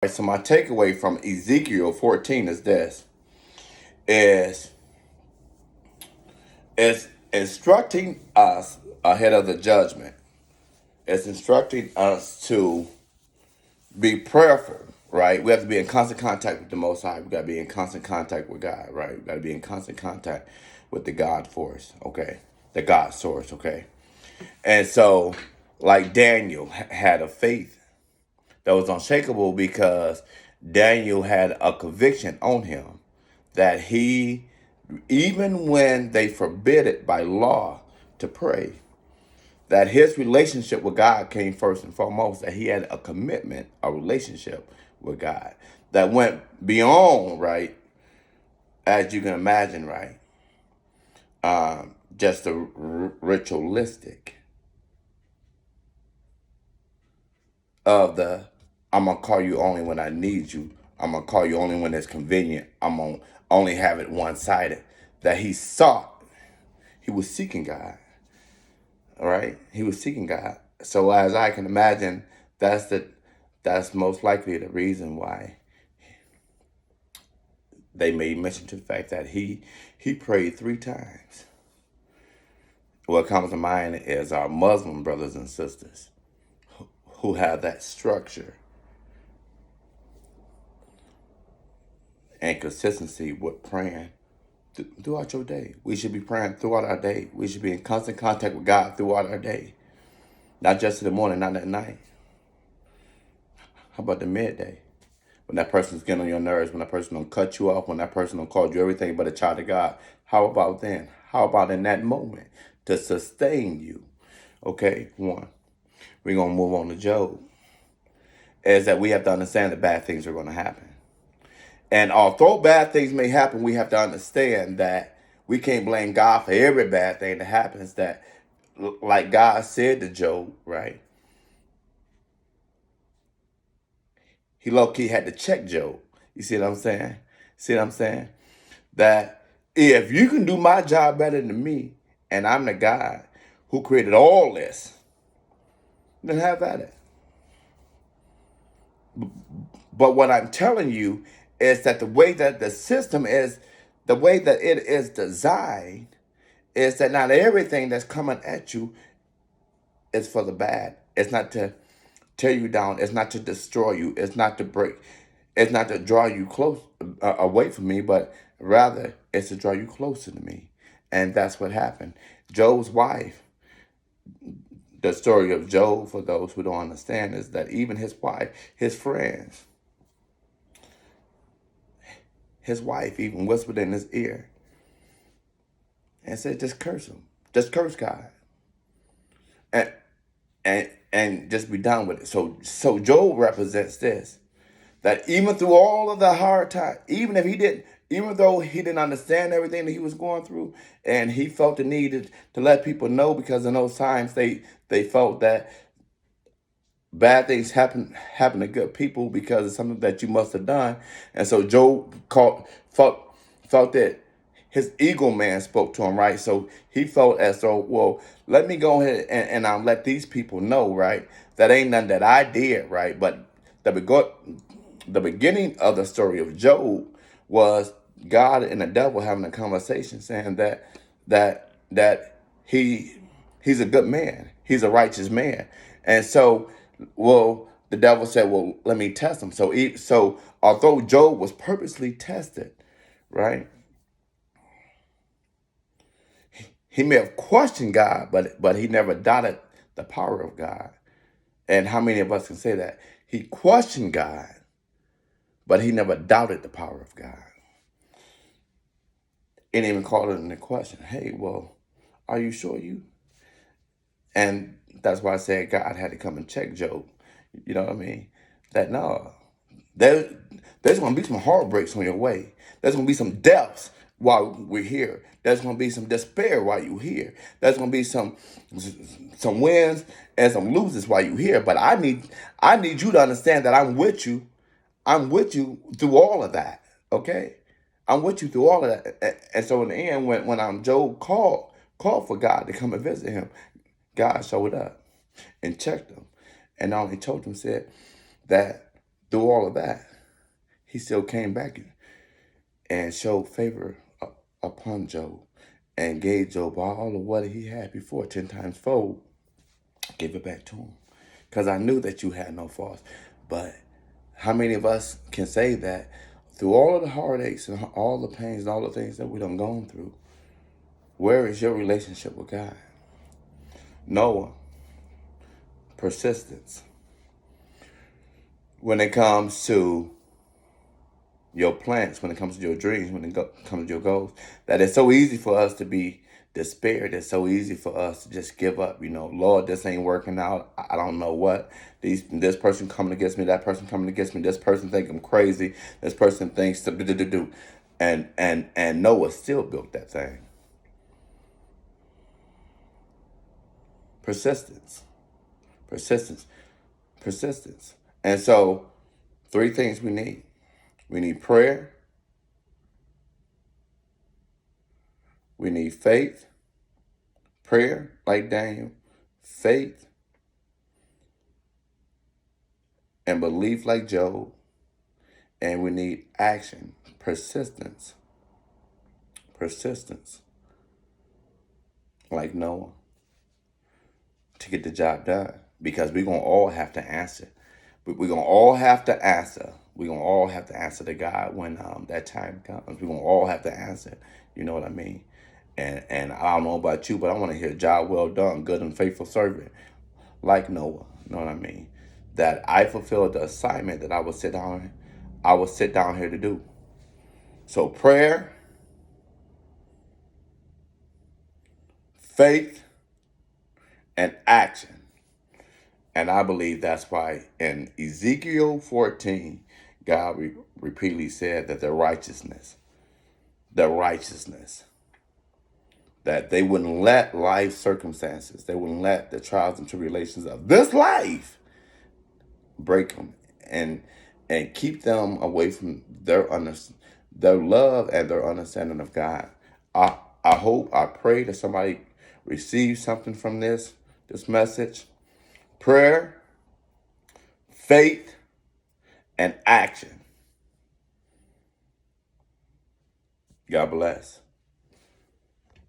Right, so my takeaway from Ezekiel 14 is this: is is instructing us ahead of the judgment. It's instructing us to be prayerful, right? We have to be in constant contact with the Most High. We got to be in constant contact with God, right? We got to be in constant contact with the God force, okay? The God source, okay? And so, like Daniel had a faith that was unshakable because Daniel had a conviction on him that he, even when they forbid it by law to pray, that his relationship with God came first and foremost, that he had a commitment, a relationship with God that went beyond, right, as you can imagine, right, just the ritualistic of the, I'm going to call you only when I need you. I'm going to call you only when it's convenient. I'm going to only have it one-sided. That he sought, he was seeking God, all right? He was seeking God. So as I can imagine, that's most likely the reason why they made mention to the fact that he prayed 3 times. What comes to mind is our Muslim brothers and sisters who have that structure and consistency with praying throughout your day. We should be praying throughout our day. We should be in constant contact with God throughout our day. Not just in the morning, not at night. How about the midday? When that person's getting on your nerves, when that person don't cut you off, when that person don't call you everything but a child of God. How about then? How about in that moment to sustain you? Okay, one. We're going to move on to Job. Is that we have to understand that bad things are going to happen. And although bad things may happen, we have to understand that we can't blame God for every bad thing that happens. That, like God said to Job, right? He low-key had to check Job. You see what I'm saying? See what I'm saying? That if you can do my job better than me, and I'm the God who created all this, then have at it. But what I'm telling you is that the way that the system is, the way that it is designed, is that not everything that's coming at you is for the bad. It's not to tear you down. It's not to destroy you. It's not to break. It's not to draw you close away from me, but rather it's to draw you closer to me. And that's what happened. Job's wife, the story of Job, for those who don't understand, is that even his wife, his friends, his wife even whispered in his ear and said, just curse him. Just curse God. And and just be done with it. So Job represents this. That even through all of the hard time, even though he didn't understand everything that he was going through, and he felt the need to let people know, because in those times they felt that bad things happen to good people because it's something that you must have done. And so Job felt that his ego man spoke to him, right? So he felt as though, well, let me go ahead and I'll let these people know, right? That ain't nothing that I did, right? But the beginning of the story of Job was God and the devil having a conversation, saying that he's a good man, he's a righteous man. And so, well, the devil said, well, let me test him. So although Job was purposely tested, right, he may have questioned God, but he never doubted the power of God. And how many of us can say that? He questioned God, but he never doubted the power of God. And even called it into question. Hey, well, are you sure you? And that's why I said God had to come and check Job. You know what I mean? That no, there, there's going to be some heartbreaks on your way. There's going to be some deaths while we're here. There's going to be some despair while you're here. There's going to be some wins and some losses while you're here. But I need you to understand that I'm with you. I'm with you through all of that. Okay, I'm with you through all of that. And so in the end, when Job called for God to come and visit him, God showed up and checked him, and not only told him, said that through all of that, he still came back and showed favor upon Job and gave Job all of what he had before, 10 times fold, gave it back to him. Because I knew that you had no faults. But how many of us can say that through all of the heartaches and all the pains and all the things that we done gone through, where is your relationship with God? Noah, persistence. When it comes to your plans, when it comes to your dreams, when it comes to your goals, that it's so easy for us to be despaired. It's so easy for us to just give up. Lord, this ain't working out. I don't know what. This person coming against me, that person coming against me, this person think I'm crazy, this person thinks to do. And Noah still built that thing. Persistence. Persistence. Persistence. And so 3 things we need. We need prayer. We need faith. Prayer, like Daniel. Faith. And belief, like Job. And we need action. Persistence. Persistence. Like Noah. To get the job done. Because we're going to all have to answer. We're going to all have to answer. We're going to all have to answer to God when that time comes. We're going to all have to answer. You know what I mean? And I don't know about you, but I want to hear job well done, good and faithful servant, like Noah. You know what I mean? That I fulfilled the assignment that I would sit down here to do. So prayer, faith, and action. And I believe that's why in Ezekiel 14, God repeatedly said that the righteousness, that they wouldn't let life circumstances, they wouldn't let the trials and tribulations of this life break them and keep them away from their love and their understanding of God. I hope, I pray that somebody receives something from this message. Prayer, faith, and action. God bless.